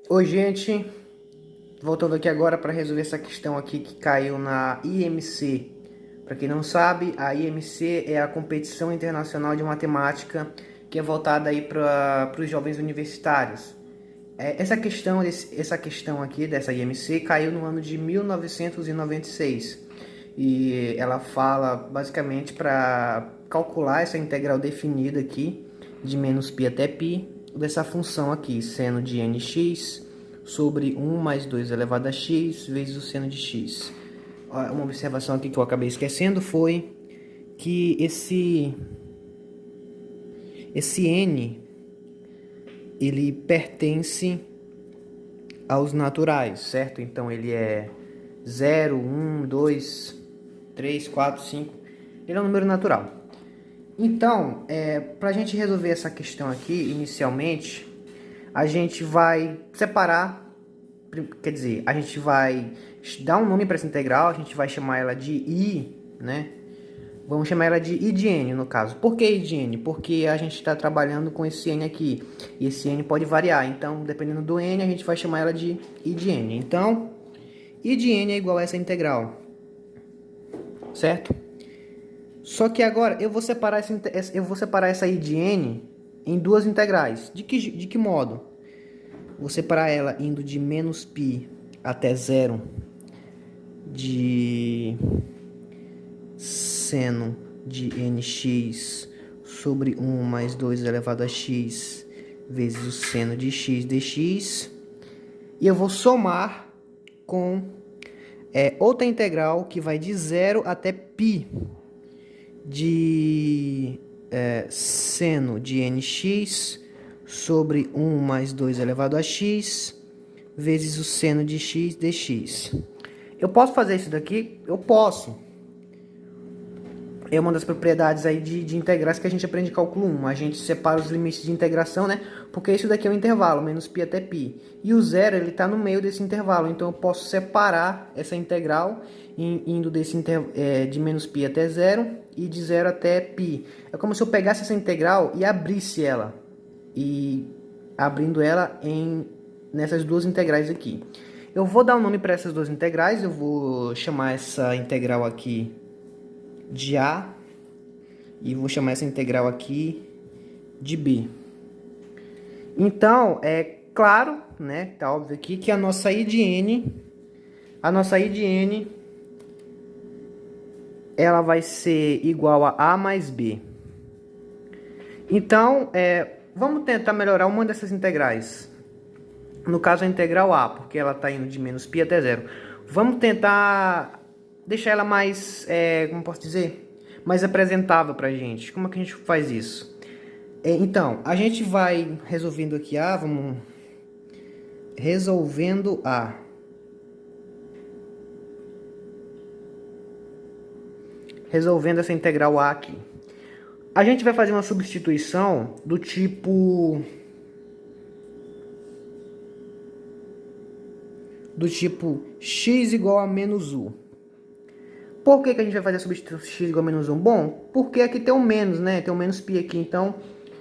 Oi, gente, voltando aqui agora para resolver essa questão aqui que caiu na IMC. Para quem não sabe, a IMC é a Competição Internacional de Matemática que é voltada aí para os jovens universitários. Essa questão aqui dessa IMC caiu no ano de 1996 e ela fala basicamente para calcular essa integral definida aqui de menos π até π dessa função aqui, seno de nx sobre 1 mais 2 elevado a x vezes o seno de x. Uma observação aqui que eu acabei esquecendo foi que esse n ele pertence aos naturais, certo? Então ele é 0, 1, 2, 3, 4, 5. Ele é um número natural. Então, para a gente resolver essa questão aqui, inicialmente, a gente vai separar, quer dizer, a gente vai dar um nome para essa integral, a gente vai chamar ela de I, né? Vamos chamar ela de I de n, no caso. Por que I de n? Porque a gente está trabalhando com esse n aqui, e esse n pode variar. Então, dependendo do n, a gente vai chamar ela de I de n. Então, I de n é igual a essa integral, certo? Só que agora eu vou separar essa I de n em duas integrais. De que modo? Vou separar ela indo de menos π até zero de seno de nx sobre 1 mais 2 elevado a x vezes o seno de x dx. E eu vou somar com outra integral que vai de 0 até π de seno de nx sobre 1 mais 2 elevado a x vezes o seno de x dx. Eu posso fazer isso daqui? Eu posso. É uma das propriedades aí de integrais que a gente aprende em cálculo 1. A gente separa os limites de integração, né? Porque isso daqui é um intervalo, menos π até π. E o zero, ele está no meio desse intervalo. Então, eu posso separar essa integral indo de menos π até zero e de zero até π. É como se eu pegasse essa integral e abrisse ela. E abrindo ela nessas duas integrais aqui. Eu vou dar um nome para essas duas integrais. Eu vou chamar essa integral aqui de A e vou chamar essa integral aqui de B. Então, é claro, né, tá óbvio aqui que a nossa I de n, ela vai ser igual a A mais B. Então, vamos tentar melhorar uma dessas integrais. No caso, a integral A, porque ela está indo de menos π até zero. Vamos tentar deixar ela mais, como posso dizer, mais apresentável para a gente. Como é que a gente faz isso? Então, a gente vai resolvendo aqui A, vamos resolvendo A. Resolvendo essa integral A aqui. A gente vai fazer uma substituição do tipo x igual a menos u. Por que a gente vai fazer a substituição x igual a menos 1? Bom, porque aqui tem um menos, né? Tem um menos π aqui. Então,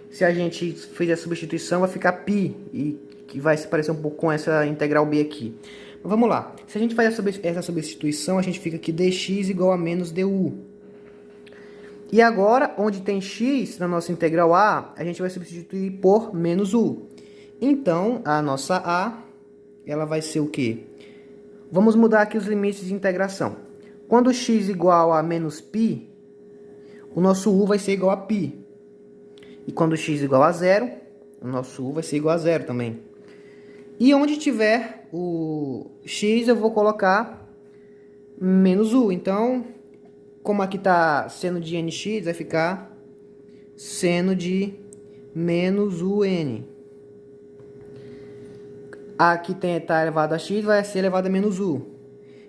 se a gente fizer a substituição, vai ficar π. E que vai se parecer um pouco com essa integral b aqui. Mas vamos lá. Se a gente faz essa substituição, a gente fica aqui dx igual a menos du. E agora, onde tem x na nossa integral a, a gente vai substituir por menos u. Então, a nossa a, ela vai ser o quê? Vamos mudar aqui os limites de integração. Quando x igual a menos π, o nosso u vai ser igual a π. E quando x igual a zero, o nosso u vai ser igual a zero também. E onde tiver o x, eu vou colocar menos u. Então, como aqui está seno de nx, vai ficar seno de menos un. Aqui está elevado a x, vai ser elevado a menos u.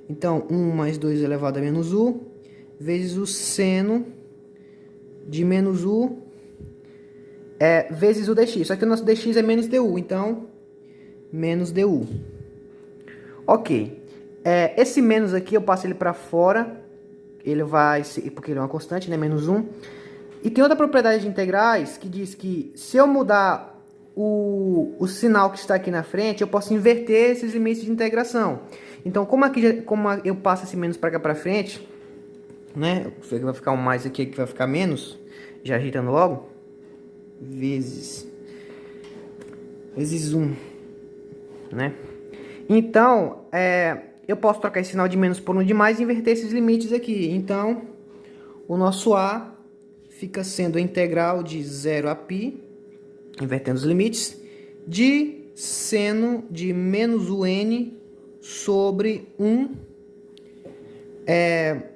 Então, 1 mais 2 elevado a menos u, vezes o seno de menos u, vezes o dx. Só que o nosso dx é menos du, então, menos du. Ok. Esse menos aqui, eu passo ele para fora, ele vai ser, porque ele é uma constante, né? Menos 1. E tem outra propriedade de integrais que diz que se eu mudar o sinal que está aqui na frente, eu posso inverter esses limites de integração. Então, como eu passo esse menos para cá para frente, né? Vai ficar um mais aqui que vai ficar menos, já ajeitando logo, vezes 1, né? Então, eu posso trocar esse sinal de menos por um de mais e inverter esses limites aqui. Então, o nosso A fica sendo a integral de 0 a π, invertendo os limites, de seno de menos UN sobre 1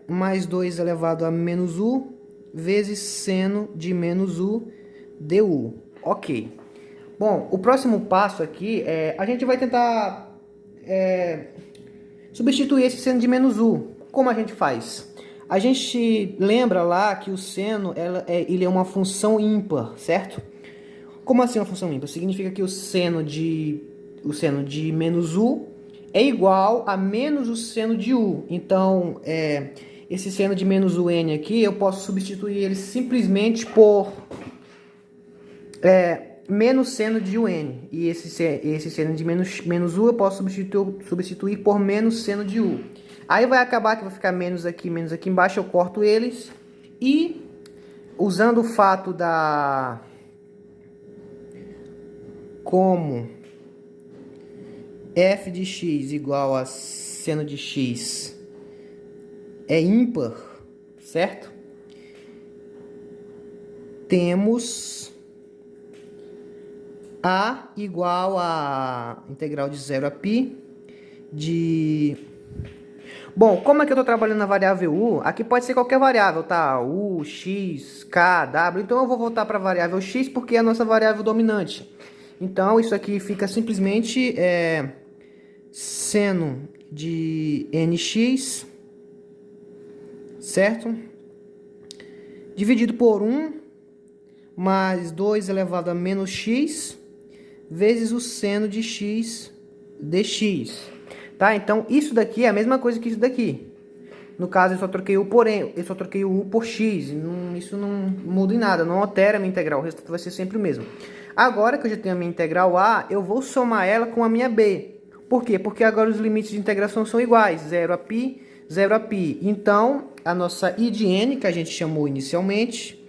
mais 2 elevado a menos U vezes seno de menos U du. Ok. Bom, o próximo passo aqui a gente vai tentar substituir esse seno de menos U. Como a gente faz? A gente lembra lá que o seno ele é uma função ímpar, certo? Como assim uma função ímpar? Significa que o seno de menos U é igual a menos o seno de U. Então, esse seno de menos UN aqui, eu posso substituir ele simplesmente por menos seno de UN. E esse seno de menos U eu posso substituir por menos seno de U. Aí vai acabar que vai ficar menos aqui embaixo, eu corto eles. E, usando o fato como f de x igual a seno de x é ímpar, certo? Temos a igual a integral de 0 a π de... Bom, como é que eu estou trabalhando na variável u? Aqui pode ser qualquer variável, tá? U, x, k, w. Então eu vou voltar para a variável x porque é a nossa variável dominante. Então isso aqui fica simplesmente seno de nx, certo? Dividido por 1 mais 2 elevado a menos x vezes o seno de x dx. Tá? Então, isso daqui é a mesma coisa que isso daqui. No caso, eu só troquei o u por x. Isso não muda em nada, não altera a minha integral. O resultado vai ser sempre o mesmo. Agora que eu já tenho a minha integral a, eu vou somar ela com a minha b. Por quê? Porque agora os limites de integração são iguais. 0 a π, 0 a π. Então, a nossa I de n, que a gente chamou inicialmente,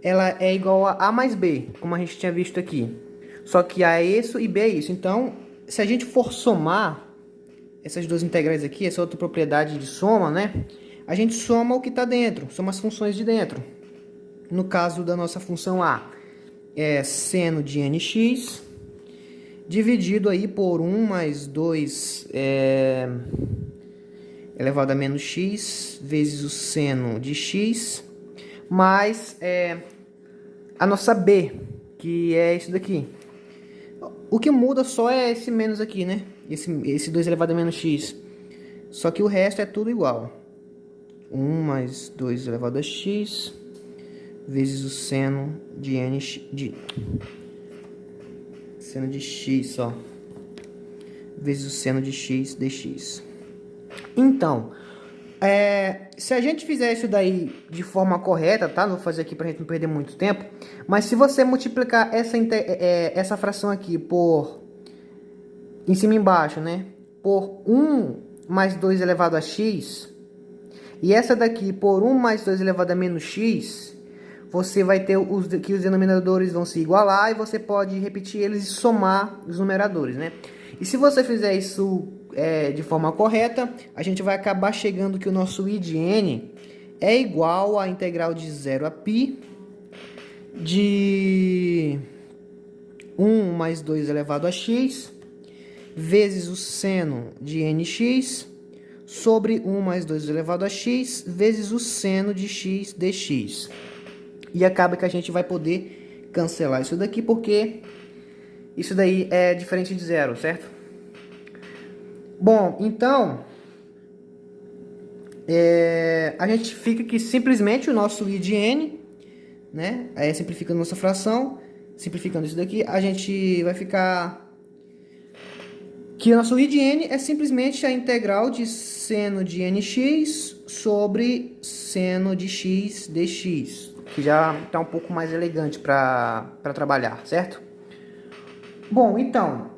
ela é igual a a mais b, como a gente tinha visto aqui. Só que a é isso e b é isso. Então, se a gente for somar essas duas integrais aqui, essa outra propriedade de soma, né? A gente soma o que está dentro, soma as funções de dentro. No caso da nossa função a, é seno de nx, dividido aí por 1 mais 2 elevado a menos x, vezes o seno de x, mais a nossa b, que é isso daqui. O que muda só é esse menos aqui, né? Esse 2 elevado a menos x. Só que o resto é tudo igual. 1 mais 2 elevado a x, vezes o seno de seno de x só. Vezes o seno de x dx. Então, se a gente fizer isso daí de forma correta, tá? Não vou fazer aqui pra gente não perder muito tempo. Mas se você multiplicar essa fração aqui por... em cima e embaixo, né? Por 1 mais 2 elevado a x. E essa daqui por 1 mais 2 elevado a menos x. Você vai ter que os denominadores vão se igualar. E você pode repetir eles e somar os numeradores, né? E se você fizer isso de forma correta, a gente vai acabar chegando que o nosso I de n é igual à integral de 0 a π de 1 mais 2 elevado a x vezes o seno de nx sobre 1 mais 2 elevado a x vezes o seno de x dx. E acaba que a gente vai poder cancelar isso daqui, porque isso daí é diferente de zero, certo? Bom, então, a gente fica aqui simplesmente o nosso I de n, né? Aí simplificando nossa fração, simplificando isso daqui, a gente vai ficar que o nosso I de n é simplesmente a integral de seno de nx sobre seno de x dx, que já está um pouco mais elegante para trabalhar, certo? Bom, então,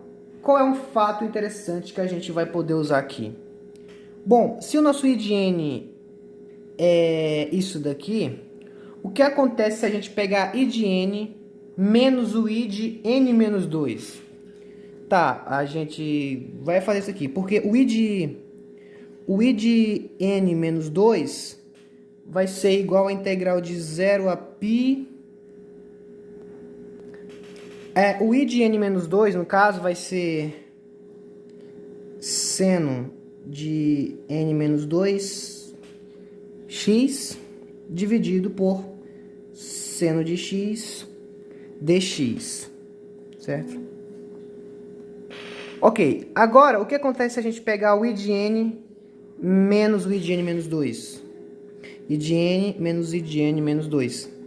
qual é um fato interessante que a gente vai poder usar aqui? Bom, se o nosso IDN é isso daqui, o que acontece se a gente pegar I de N menos o I de N menos 2? Tá, a gente vai fazer isso aqui, porque o I de N menos 2 vai ser igual à integral de 0 a π. O I de N menos 2, no caso, vai ser seno de N menos 2 x dividido por seno de x dx, certo? Ok, agora o que acontece se a gente pegar o I de N menos o I de N menos 2? I de N menos I de N menos 2.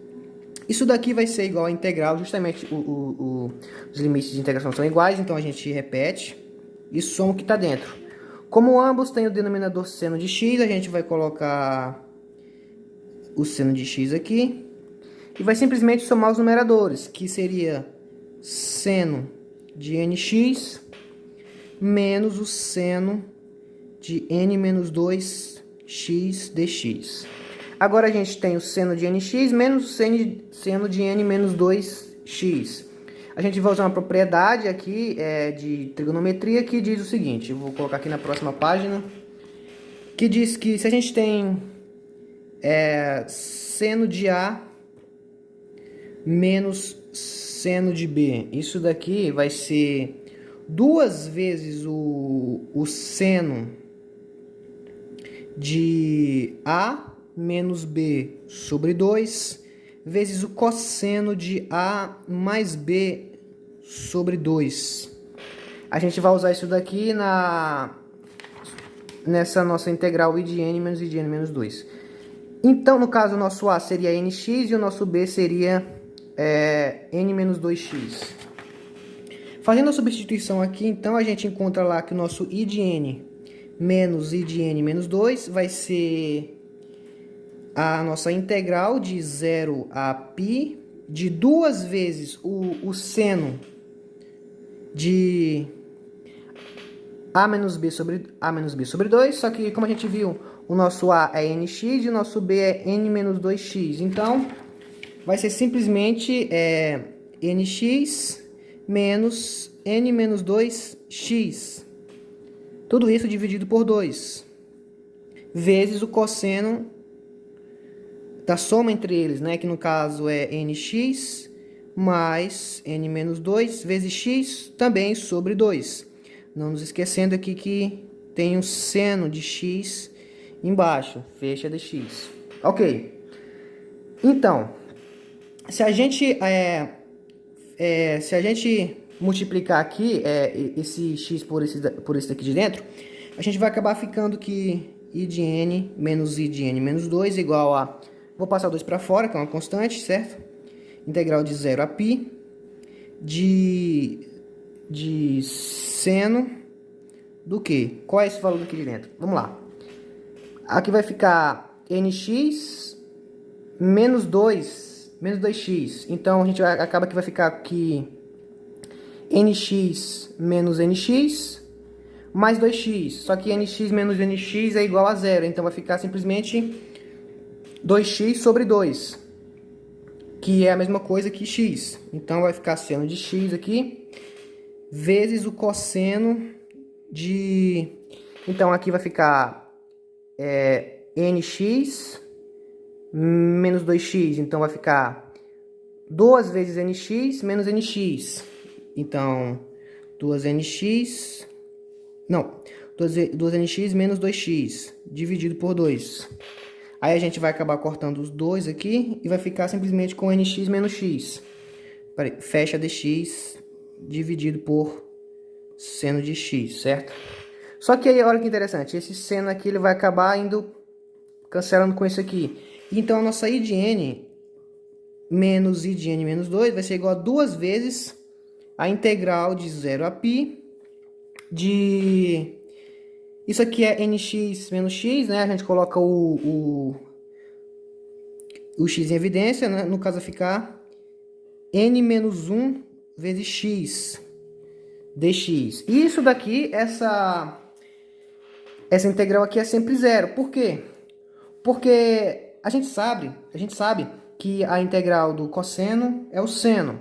Isso daqui vai ser igual a integral, justamente os limites de integração são iguais, então a gente repete e soma o que está dentro. Como ambos têm o denominador seno de x, a gente vai colocar o seno de x aqui e vai simplesmente somar os numeradores, que seria seno de nx menos o seno de n menos 2x dx. Agora a gente tem o seno de nx menos o seno de n menos 2x. A gente vai usar uma propriedade aqui de trigonometria que diz o seguinte, eu vou colocar aqui na próxima página, que diz que se a gente tem seno de A menos seno de B, isso daqui vai ser 2 vezes o seno de A menos B sobre 2, vezes o cosseno de A mais B sobre 2. A gente vai usar isso daqui nessa nossa integral I de N menos I de N menos 2. Então, no caso, o nosso A seria nx e o nosso B seria N menos 2x. Fazendo a substituição aqui, então, a gente encontra lá que o nosso I de N menos I de N menos 2 vai ser a nossa integral de 0 a π de 2 vezes o seno de A menos B sobre 2, só que, como a gente viu, o nosso A é nx e o nosso B é N menos 2x. Então, vai ser simplesmente nx menos N menos 2x. Tudo isso dividido por 2. Vezes o cosseno da soma entre eles, né? Que no caso é nx mais N menos 2 vezes x também sobre 2. Não nos esquecendo aqui que tem um seno de x embaixo, fecha dx. Ok. Então, se a gente multiplicar aqui esse x por esse daqui de dentro, a gente vai acabar ficando que I de N menos I de N menos 2 igual a... Vou passar o 2 para fora, que é uma constante, certo? Integral de 0 a π de seno do quê? Qual é esse valor aqui de dentro? Vamos lá. Aqui vai ficar nx menos 2x. Então, a gente acaba que vai ficar aqui nx menos nx mais 2x. Só que nx menos nx é igual a 0. Então, vai ficar simplesmente 2x sobre 2, que é a mesma coisa que x. Então, vai ficar seno de x aqui, vezes o cosseno de... Então, aqui vai ficar nx menos 2x. Então, vai ficar 2 vezes nx menos nx. Então, 2nx... Não, 2nx menos 2x, dividido por 2. Aí a gente vai acabar cortando os 2 aqui e vai ficar simplesmente com nx menos x. Fecha dx dividido por seno de x, certo? Só que aí, olha que interessante, esse seno aqui ele vai acabar indo cancelando com isso aqui. Então, a nossa I de N menos I de N menos 2 vai ser igual a 2 vezes a integral de 0 a π de... Isso aqui é nx menos x, né? A gente coloca o x em evidência, né? No caso vai ficar n menos 1 vezes x. dx. Isso daqui, essa integral aqui é sempre zero. Por quê? Porque a gente sabe que a integral do cosseno é o seno.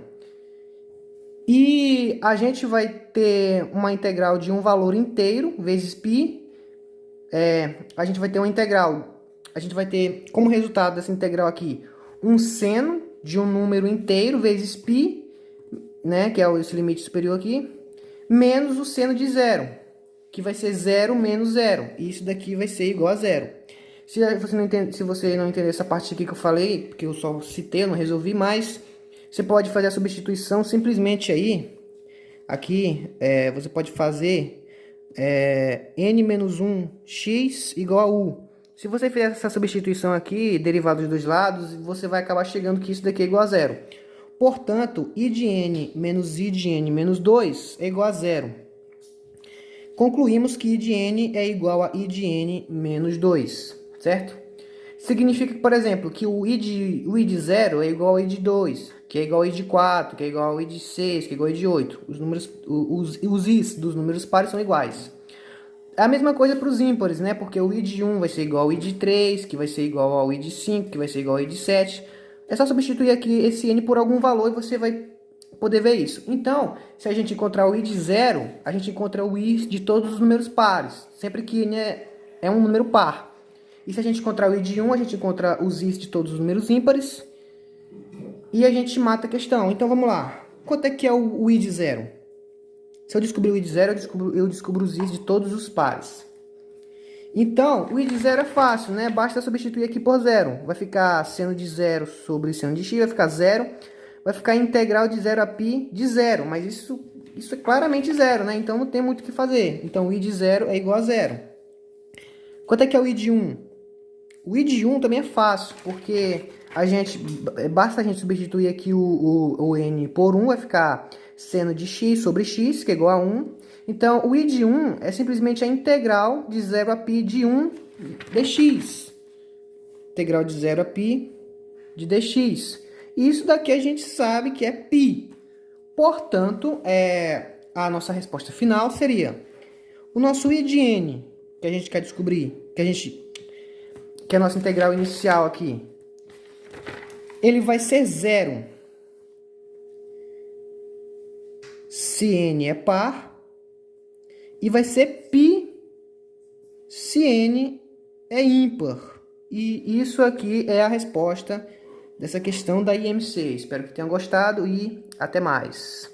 E a gente vai ter uma integral de um valor inteiro vezes π. A gente vai ter uma integral, a gente vai ter como resultado dessa integral aqui um seno de um número inteiro vezes π, né, que é esse limite superior aqui, menos o seno de zero, que vai ser zero menos zero. E isso daqui vai ser igual a zero. Se você não entender essa parte aqui que eu falei, porque eu só citei, eu não resolvi, mas você pode fazer a substituição simplesmente aí. Aqui você pode fazer n-1x igual a u. Se você fizer essa substituição aqui, derivado dos dois lados, você vai acabar chegando que isso daqui é igual a zero. Portanto, i de n menos i de n menos 2 é igual a zero. Concluímos que i de n é igual a i de n menos 2, certo? Significa, por exemplo, que o i de 0 é igual ao i de 2, que é igual ao i de 4, que é igual ao i de 6, que é igual ao i de 8. Os i's dos números pares são iguais. É a mesma coisa para os ímpares, né? Porque o i de 1 vai ser igual ao i de 3, que vai ser igual ao i de 5, que vai ser igual ao i de 7. É só substituir aqui esse n por algum valor e você vai poder ver isso. Então, se a gente encontrar o i de 0, a gente encontra o i de todos os números pares, sempre que n é um número par. E se a gente encontrar o i de 1, a gente encontra os i's de todos os números ímpares. E a gente mata a questão. Então, vamos lá. Quanto é que é o i de 0? Se eu descobrir o i de 0, eu descubro os i's de todos os pares. Então, o i de 0 é fácil, né? Basta substituir aqui por 0. Vai ficar seno de 0 sobre seno de x, vai ficar 0. Vai ficar integral de 0 a π de 0. Mas isso é claramente 0, né? Então, não tem muito o que fazer. Então, o i de 0 é igual a 0. Quanto é que é o i de 1? O i de 1 também é fácil, porque basta a gente substituir aqui o n por 1, vai ficar seno de x sobre x, que é igual a 1. Então, o i de 1 é simplesmente a integral de 0 a π de 1 dx. Integral de 0 a π de dx. Isso daqui a gente sabe que é π. Portanto, a nossa resposta final seria o nosso i de n, que a gente quer descobrir, que é a nossa integral inicial aqui, ele vai ser 0 se n é par, e vai ser π se n é ímpar. E isso aqui é a resposta dessa questão da IMC. Espero que tenham gostado e até mais.